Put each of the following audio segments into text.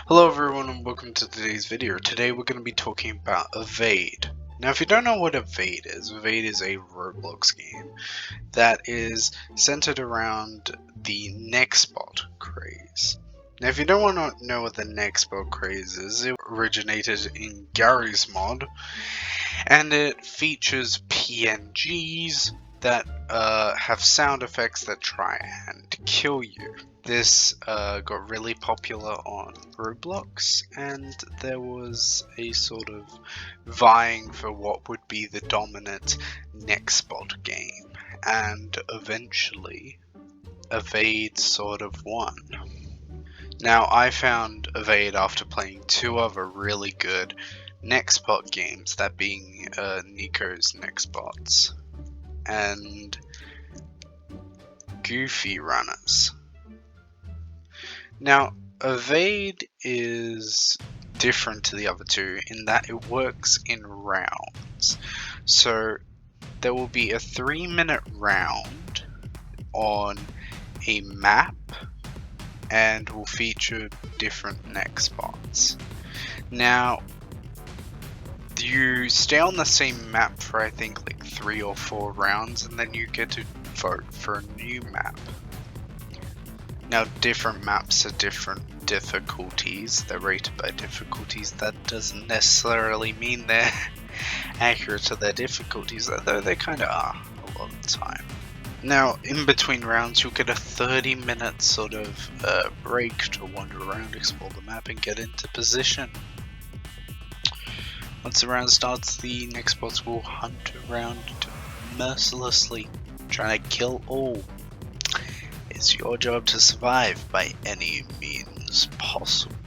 Hello everyone and welcome to today's video. Today we're going to be talking about Evade. Now if you don't know what Evade is a Roblox game that is centered around the Nextbot craze. Now if you don't want to know what the Nextbot craze is, it originated in Gary's mod and it features PNGs that have sound effects that try and kill you. This got really popular on Roblox, and there was a sort of vying for what would be the dominant Nextbot game, and eventually Evade sort of won. Now I found Evade after playing two other really good Nextbot games, that being Nico's Nextbots and Goofy Runners. Now, Evade is different to the other two in that it works in rounds. So there will be a 3-minute round on a map and will feature different Nextbots. Now, you stay on the same map for I think like 3 or 4 rounds, and then you get to vote for a new map. Now different maps are different difficulties, they're rated by difficulties. That doesn't necessarily mean they're accurate to their difficulties, although they kinda are a lot of the time. Now in between rounds you'll get a 30-minute sort of break to wander around, explore the map and get into position. Once the round starts, the Nextbots will hunt around mercilessly, trying to kill all. It's your job to survive by any means possible.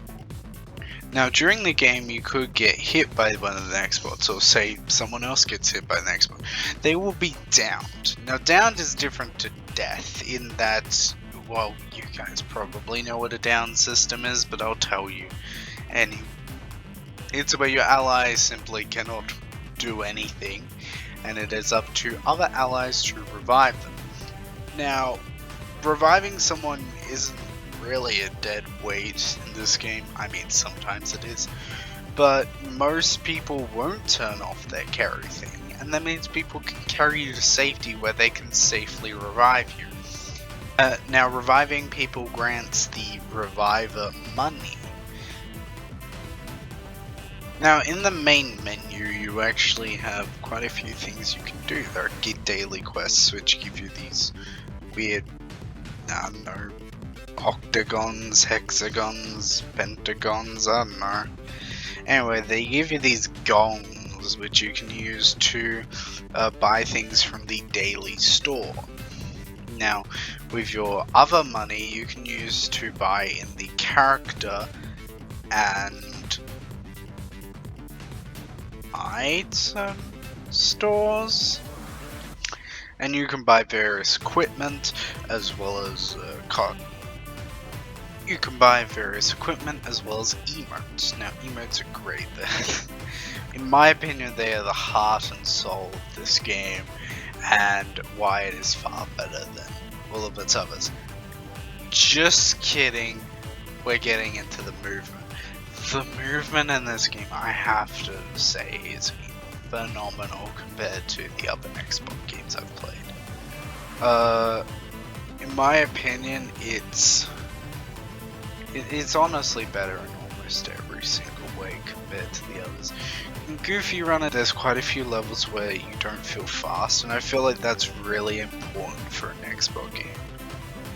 Now during the game you could get hit by one of the Nextbots, or say someone else gets hit by the Nextbot. They will be downed. Now downed is different to death in that, well, you guys probably know what a down system is, but I'll tell you anyway. It's where your allies simply cannot do anything, and it is up to other allies to revive them. Now, reviving someone isn't really a dead weight in this game. I mean, sometimes it is, but most people won't turn off their carry thing, and that means people can carry you to safety where they can safely revive you. Now, reviving people grants the reviver money. Now in the main menu you actually have quite a few things you can do. There are daily quests which give you these weird, I don't know, octagons, hexagons, pentagons, I don't know. Anyway, they give you these gongs which you can use to buy things from the daily store. Now with your other money you can use to buy in the character and item stores, and you can buy various equipment as well as emotes. Now emotes are great. In my opinion they are the heart and soul of this game and why it is far better than all of its others. Just kidding, we're getting into the movement. The movement in this game, I have to say, is phenomenal compared to the other Nextbot games I've played. In my opinion, it's honestly better in almost every single way compared to the others. In Goofy Runner, there's quite a few levels where you don't feel fast, and I feel like that's really important for an Nextbot game.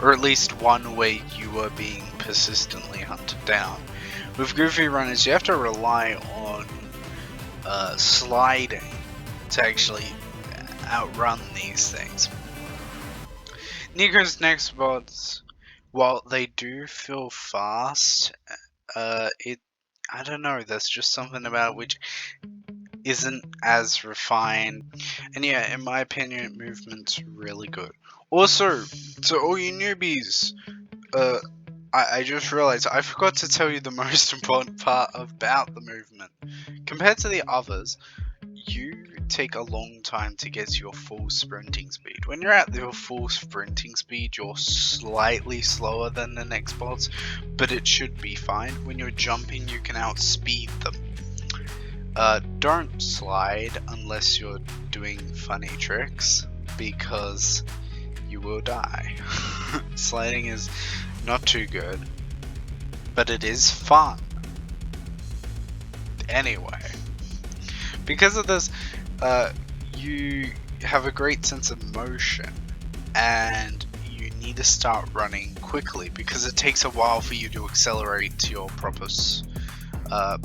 Or at least one where you are being persistently hunted down. With Goofy Runners, you have to rely on sliding to actually outrun these things. Nico's Nextbots, while they do feel fast, I don't know, there's just something about it which isn't as refined. And yeah, in my opinion, movement's really good. Also, to all you newbies, I just realized I forgot to tell you the most important part about the movement. Compared to the others, you take a long time to get to your full sprinting speed. When you're at your full sprinting speed, you're slightly slower than the next bots, but it should be fine. When you're jumping, you can outspeed them. Don't slide unless you're doing funny tricks, because you will die. Sliding is not too good, but it is fun. Anyway, because of this, you have a great sense of motion, and you need to start running quickly because it takes a while for you to accelerate to your proper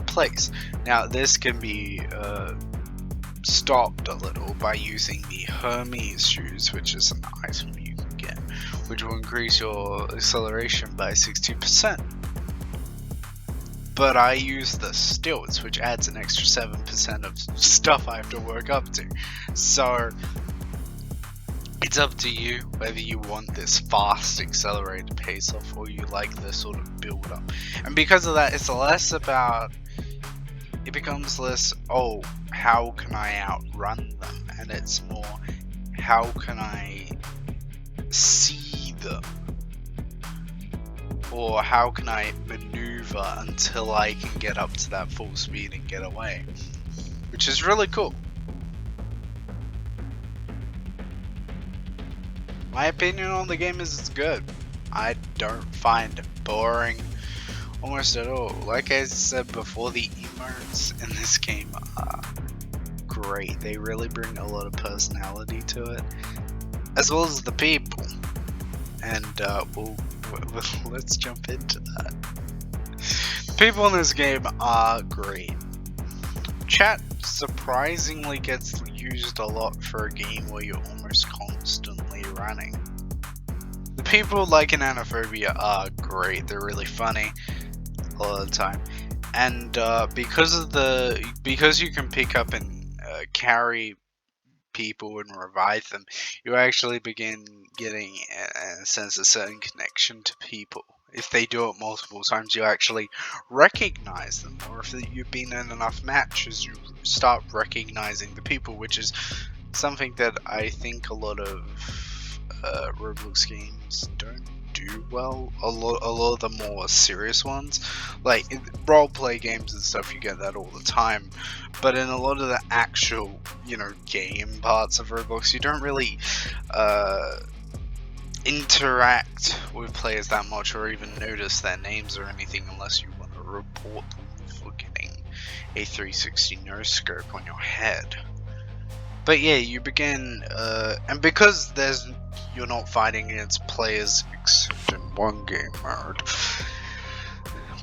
place. Now, this can be stopped a little by using the Hermes shoes, which is an item you can get, which will increase your acceleration by 60%. But I use the stilts, which adds an extra 7% of stuff I have to work up to. So it's up to you whether you want this fast accelerated pace off or you like this sort of build up. And because of that, it's less about, it becomes less, oh, how can I outrun them? And it's more, how can I see them? Or how can I maneuver until I can get up to that full speed and get away? Which is really cool. My opinion on the game is it's good. I don't find it boring almost at all. Like I said before, the emotes in this game are great. They really bring a lot of personality to it, as well as the people. And let's jump into that. People in this game are great. Chat surprisingly gets used a lot for a game where you're almost constantly running. The people like in Anaphobia are great. They're really funny a lot of the time, and because you can pick up and carry people and revive them, you actually begin getting a sense of certain connection to people. If they do it multiple times, you actually recognize them, or if you've been in enough matches, you start recognizing the people, which is something that I think a lot of Roblox games don't do well. A lot of the more serious ones, like roleplay games and stuff, you get that all the time. But in a lot of the actual, game parts of Roblox, you don't really interact with players that much, or even notice their names or anything, unless you want to report them for getting a 360 no scope on your head. But yeah, you begin, and because you're not fighting against players except in one game mode.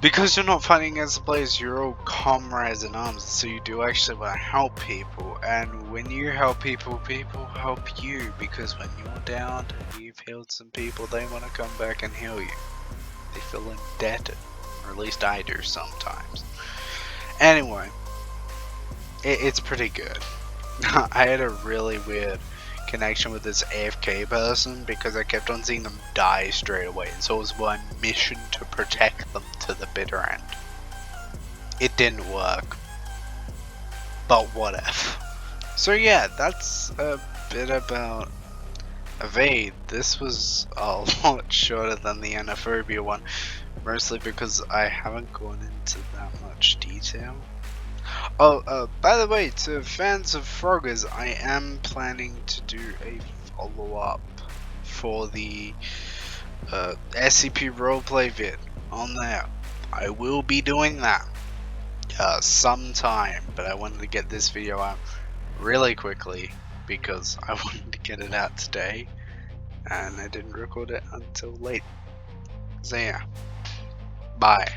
Because you're not fighting against players, you're all comrades in arms, so you do actually want to help people. And when you help people, people help you, because when you're down and you've healed some people, they want to come back and heal you. They feel indebted, or at least I do sometimes. Anyway, it's pretty good. I had a really weird connection with this AFK person because I kept on seeing them die straight away, and so it was my mission to protect them to the bitter end. It didn't work, but whatever. So yeah, that's a bit about Evade. This was a lot shorter than the Anaphobia one, mostly because I haven't gone into that much detail. Oh, by the way, to fans of Froggers, I am planning to do a follow-up for the SCP roleplay vid on there. I will be doing that sometime, but I wanted to get this video out really quickly because I wanted to get it out today, and I didn't record it until late. So yeah, bye.